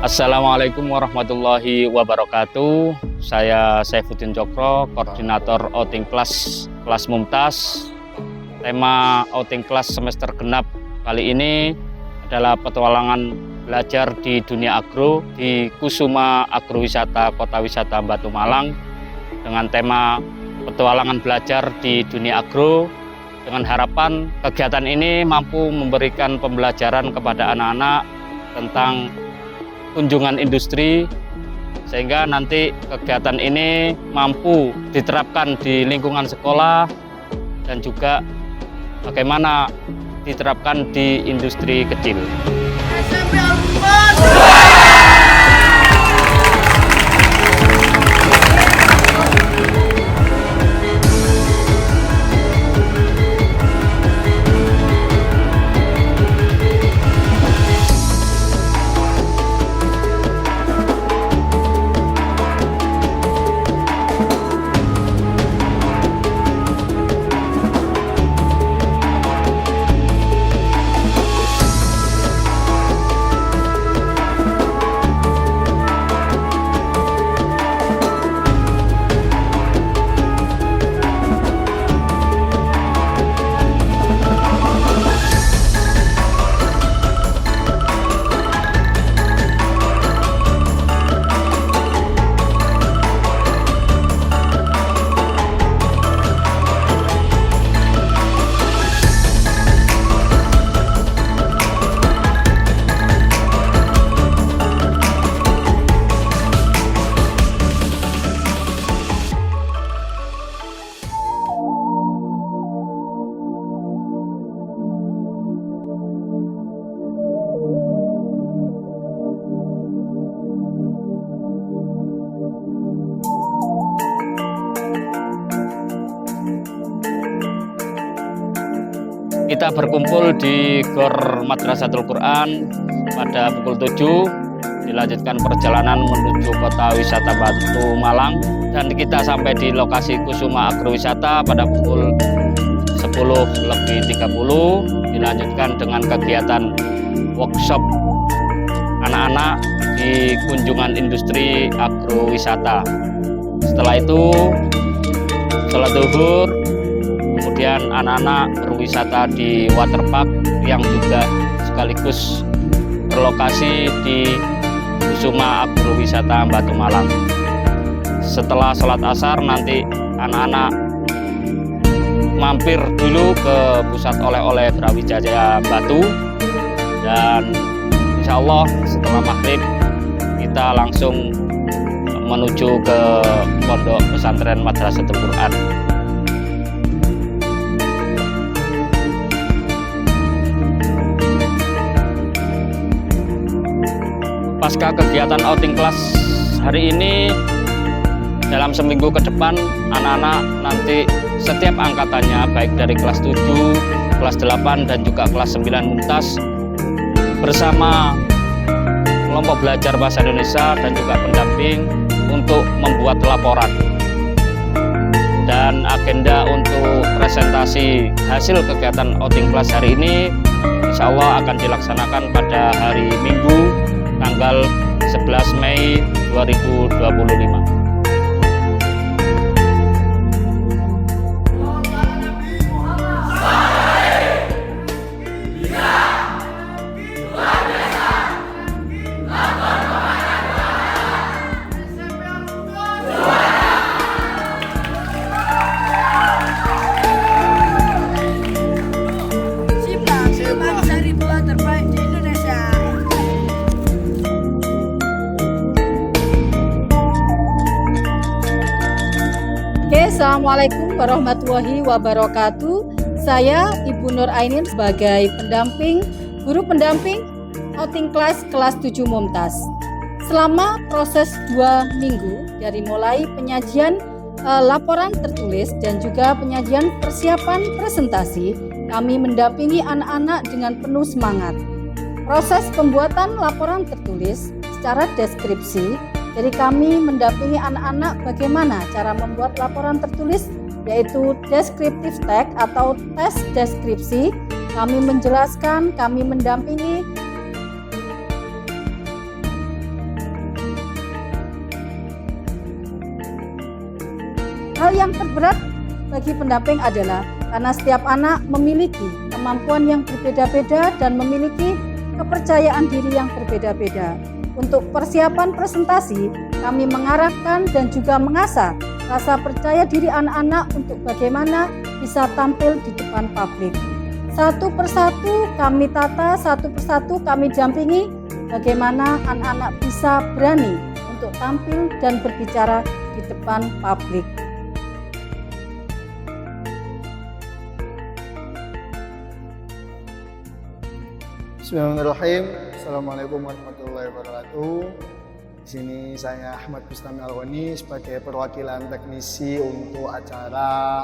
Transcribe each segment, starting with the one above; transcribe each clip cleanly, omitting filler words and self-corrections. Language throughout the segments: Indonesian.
Assalamualaikum warahmatullahi wabarakatuh. Saya Saifuddin Cokro, koordinator outing kelas Mumtaz. Tema outing kelas semester genap kali ini adalah petualangan belajar di dunia agro di Kusuma Agrowisata Kota Wisata Batu Malang dengan tema petualangan belajar di dunia agro, dengan harapan kegiatan ini mampu memberikan pembelajaran kepada anak-anak tentang kunjungan industri, sehingga nanti kegiatan ini mampu diterapkan di lingkungan sekolah dan juga bagaimana diterapkan di industri kecil. Kita berkumpul di Gor Madrasatul Quran pada pukul 7, dilanjutkan perjalanan menuju Kota Wisata Batu Malang, dan kita sampai di lokasi Kusuma Agrowisata pada pukul 10:30, dilanjutkan dengan kegiatan workshop anak-anak di kunjungan industri agrowisata. Setelah itu sholat zuhur, kemudian anak-anak berwisata di waterpark yang juga sekaligus berlokasi di Kusuma Agrowisata Batu Malang. Setelah sholat asar nanti anak-anak mampir dulu ke pusat oleh-oleh Brawijaya Batu, dan insya Allah setelah maghrib kita langsung menuju ke Pondok Pesantren Madrasatul Quran. Pasca kegiatan outing kelas hari ini, dalam seminggu ke depan anak-anak nanti setiap angkatannya baik dari kelas 7, kelas 8 dan juga kelas 9 Mumtaz bersama kelompok belajar bahasa Indonesia dan juga pendamping untuk membuat laporan. Dan agenda untuk presentasi hasil kegiatan outing kelas hari ini insya Allah akan dilaksanakan pada hari Minggu tanggal 11 Mei 2025. Assalamualaikum warahmatullahi wabarakatuh. Saya Ibu Nur Ainin sebagai guru pendamping outing kelas 7 Mumtaz. Selama proses 2 minggu dari mulai penyajian laporan tertulis dan juga penyajian persiapan presentasi, kami mendampingi anak-anak dengan penuh semangat. Proses pembuatan laporan tertulis secara deskripsi, jadi kami mendampingi anak-anak bagaimana cara membuat laporan tertulis, yaitu descriptive text atau tes deskripsi. Kami menjelaskan, kami mendampingi Hal yang terberat bagi pendamping adalah karena setiap anak memiliki kemampuan yang berbeda-beda dan memiliki kepercayaan diri yang berbeda-beda. Untuk persiapan presentasi, kami mengarahkan dan juga mengasah rasa percaya diri anak-anak untuk bagaimana bisa tampil di depan publik. Satu persatu kami tata, satu persatu kami dampingi bagaimana anak-anak bisa berani untuk tampil dan berbicara di depan publik. Bismillahirrahmanirrahim. Assalamualaikum warahmatullahi wabarakatuh. Di sini saya Ahmad Bustami Alwani sebagai perwakilan teknisi untuk acara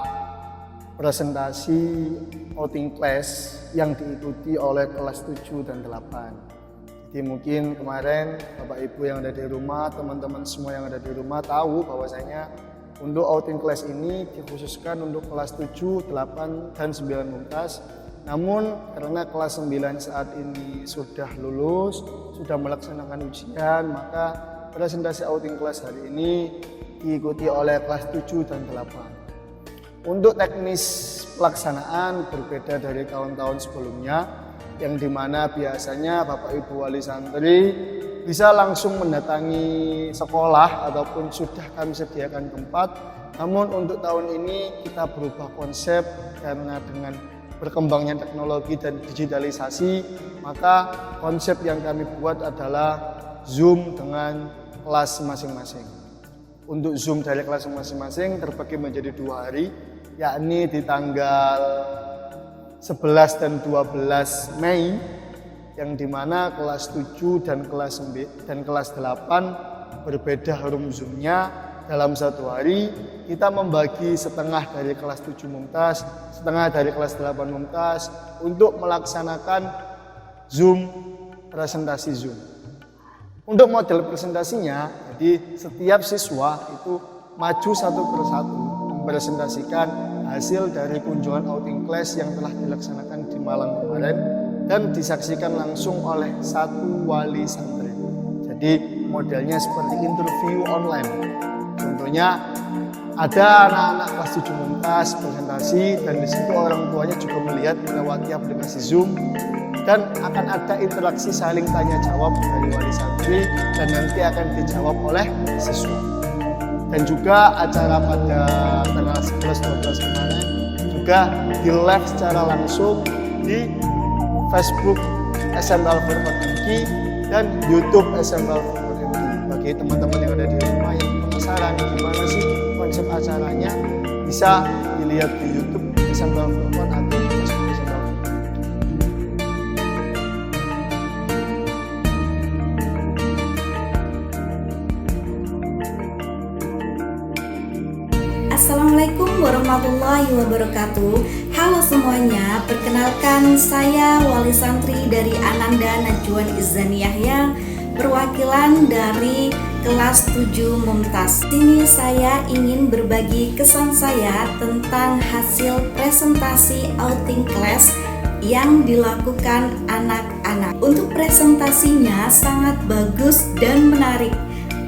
presentasi outing class yang diikuti oleh kelas 7 dan 8. Jadi mungkin kemarin Bapak Ibu yang ada di rumah, teman-teman semua yang ada di rumah tahu bahwasanya untuk outing class ini dikhususkan untuk kelas 7, 8, dan 9 mumtaz. Namun karena kelas 9 saat ini sudah lulus, sudah melaksanakan ujian, maka presentasi outing class hari ini diikuti oleh kelas 7 dan 8. Untuk teknis pelaksanaan berbeda dari tahun-tahun sebelumnya, yang dimana biasanya Bapak Ibu wali santri bisa langsung mendatangi sekolah ataupun sudah kami sediakan tempat. Namun untuk tahun ini kita berubah konsep karena dengan berkembangnya teknologi dan digitalisasi, maka konsep yang kami buat adalah Zoom dengan kelas masing-masing. Untuk Zoom dari kelas masing-masing terbagi menjadi 2 hari, yakni di tanggal 11 dan 12 Mei, yang dimana kelas 7 dan kelas 8 berbeda room Zoom-nya. Dalam 1 hari kita membagi setengah dari kelas 7 mumtaz, setengah dari kelas 8 mumtaz untuk melaksanakan Zoom, presentasi Zoom. Untuk model presentasinya, jadi setiap siswa itu maju satu persatu mempresentasikan hasil dari kunjungan outing class yang telah dilaksanakan di Malang kemarin dan disaksikan langsung oleh satu wali santri. Jadi modelnya seperti interview online. Contohnya ada anak-anak kelas 7 mumtaz presentasi dan di situ orang tuanya juga melihat melewati aplikasi Zoom dan akan ada interaksi saling tanya jawab dari wali santri dan nanti akan dijawab oleh siswa. Dan juga acara pada tanggal 11-12 kemarin juga di live secara langsung di Facebook SMK Al-Furqan MG dan YouTube SMK Al-Furqan MG. Bagi teman-teman yang ada di rumah yang penasaran gimana sih konsep acaranya, bisa dilihat di YouTube SMK Al-Furqan atau di Facebook SMK Al-Furqan. Assalamualaikum warahmatullahi wabarakatuh. Halo semuanya, perkenalkan saya wali santri dari Ananda Najwan Izzaniyah yang perwakilan dari kelas 7 Mumtaz. Sini saya ingin berbagi kesan saya tentang hasil presentasi outing class yang dilakukan anak-anak. Untuk presentasinya sangat bagus dan menarik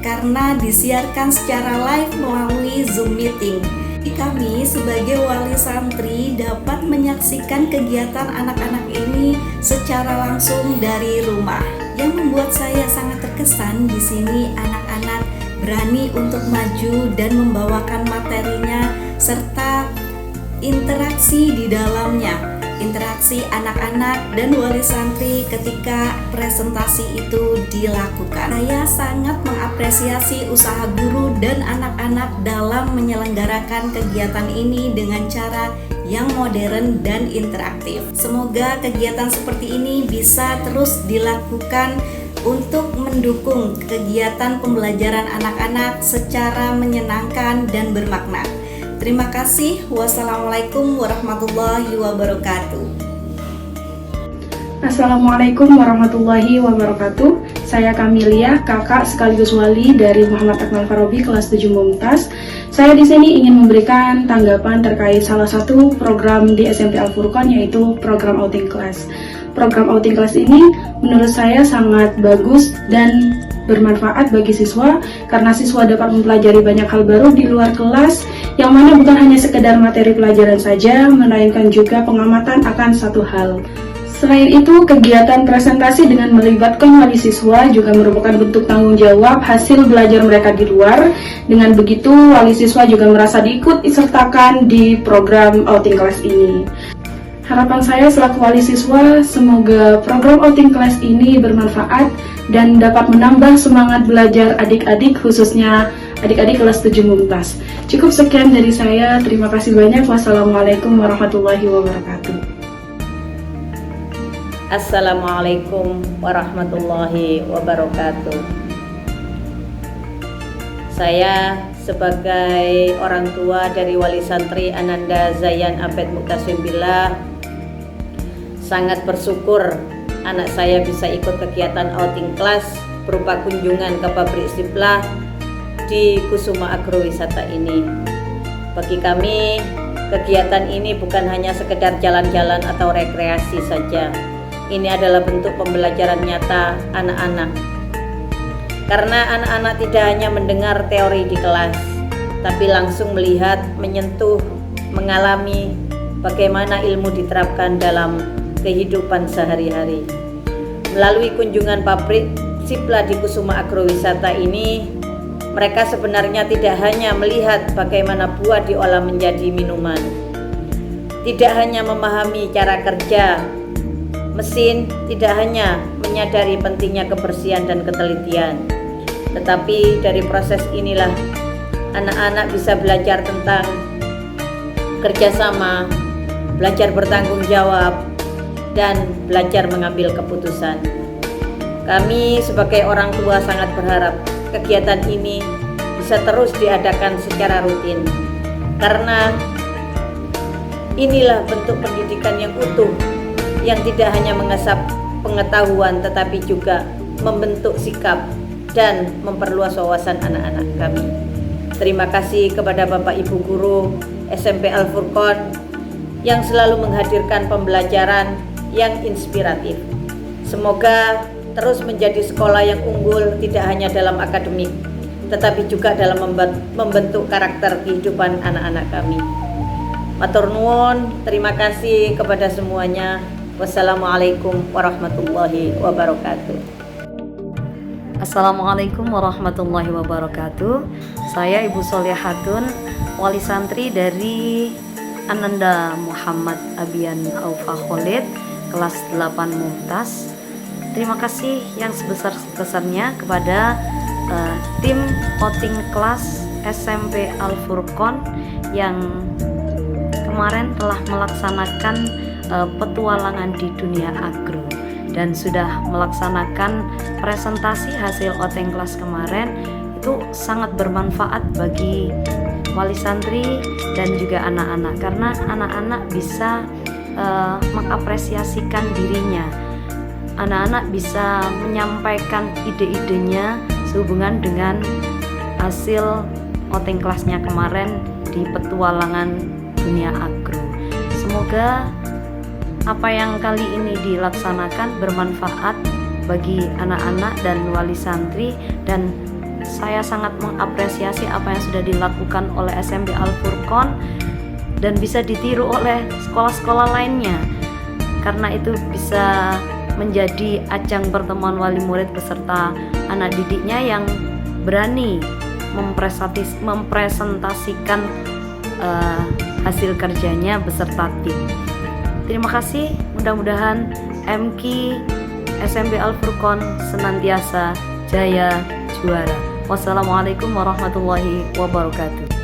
karena disiarkan secara live melalui Zoom meeting. Kami sebagai wali santri dapat menyaksikan kegiatan anak-anak ini secara langsung dari rumah. Yang membuat saya sangat terkesan di sini anak-anak berani untuk maju dan membawakan materinya serta interaksi di dalamnya. Interaksi anak-anak dan wali santri ketika presentasi itu dilakukan. Saya sangat mengapresiasi usaha guru dan anak-anak dalam menyelenggarakan kegiatan ini dengan cara yang modern dan interaktif. Semoga kegiatan seperti ini bisa terus dilakukan untuk mendukung kegiatan pembelajaran anak-anak secara menyenangkan dan bermakna. Terima kasih. Wassalamualaikum warahmatullahi wabarakatuh. Assalamualaikum warahmatullahi wabarakatuh. Saya Kamilia, kakak sekaligus wali dari Muhammad Akmal Farabi kelas 7 Mumtaz. Saya di sini ingin memberikan tanggapan terkait salah satu program di SMP Al-Furqan, yaitu program outing class. Program outing class ini menurut saya sangat bagus dan bermanfaat bagi siswa karena siswa dapat mempelajari banyak hal baru di luar kelas yang mana bukan hanya sekedar materi pelajaran saja, melainkan juga pengamatan akan satu hal. Selain itu, kegiatan presentasi dengan melibatkan wali siswa juga merupakan bentuk tanggung jawab hasil belajar mereka di luar. Dengan begitu, wali siswa juga merasa diikut-sertakan di program outing class ini. Harapan saya selaku wali siswa, semoga program outing class ini bermanfaat dan dapat menambah semangat belajar adik-adik, khususnya adik-adik kelas 7 Mumtaz. Cukup sekian dari saya, terima kasih banyak. Wassalamualaikum warahmatullahi wabarakatuh. Assalamualaikum warahmatullahi wabarakatuh. Saya sebagai orang tua dari wali santri Ananda Zayan Abed Muktasim Billah sangat bersyukur anak saya bisa ikut kegiatan outing class berupa kunjungan ke pabrik Siplah di Kusuma Agrowisata ini. Bagi kami, kegiatan ini bukan hanya sekedar jalan-jalan atau rekreasi saja. Ini adalah bentuk pembelajaran nyata anak-anak. Karena anak-anak tidak hanya mendengar teori di kelas, tapi langsung melihat, menyentuh, mengalami bagaimana ilmu diterapkan dalam kehidupan sehari-hari. Melalui kunjungan pabrik Siplah di Kusuma Agrowisata ini, mereka sebenarnya tidak hanya melihat bagaimana buah diolah menjadi minuman, tidak hanya memahami cara kerja mesin, tidak hanya menyadari pentingnya kebersihan dan ketelitian, tetapi dari proses inilah anak-anak bisa belajar tentang kerjasama, belajar bertanggung jawab, dan belajar mengambil keputusan. Kami sebagai orang tua sangat berharap kegiatan ini bisa terus diadakan secara rutin, karena inilah bentuk pendidikan yang utuh, yang tidak hanya mengasah pengetahuan tetapi juga membentuk sikap dan memperluas wawasan anak-anak kami. Terima kasih kepada Bapak Ibu Guru SMP Al-Furqon yang selalu menghadirkan pembelajaran yang inspiratif. Semoga terus menjadi sekolah yang unggul tidak hanya dalam akademik tetapi juga dalam membentuk karakter kehidupan anak-anak kami. Matur nuwun, terima kasih kepada semuanya. Wassalamualaikum warahmatullahi wabarakatuh. Assalamualaikum warahmatullahi wabarakatuh. Saya Ibu Solihatun, wali santri dari Ananda Muhammad Abian Aufa Khalid, kelas 8 Mumtaz. Terima kasih yang sebesar-besarnya kepada tim outing class SMP Al-Furqon yang kemarin telah melaksanakan petualangan di dunia agro dan sudah melaksanakan presentasi hasil outing class kemarin. Itu sangat bermanfaat bagi wali santri dan juga anak-anak, karena anak-anak bisa mengapresiasikan dirinya. Anak-anak bisa menyampaikan ide-idenya sehubungan dengan hasil outing class-nya kemarin di petualangan dunia agro. Semoga apa yang kali ini dilaksanakan bermanfaat bagi anak-anak dan wali santri, dan saya sangat mengapresiasi apa yang sudah dilakukan oleh SMP Al-Furqon dan bisa ditiru oleh sekolah-sekolah lainnya, karena itu bisa menjadi ajang pertemuan wali murid beserta anak didiknya yang berani mempresentasikan hasil kerjanya beserta tim. Terima kasih, mudah-mudahan MK SMP Al-Furqon senantiasa jaya juara. Wassalamualaikum warahmatullahi wabarakatuh.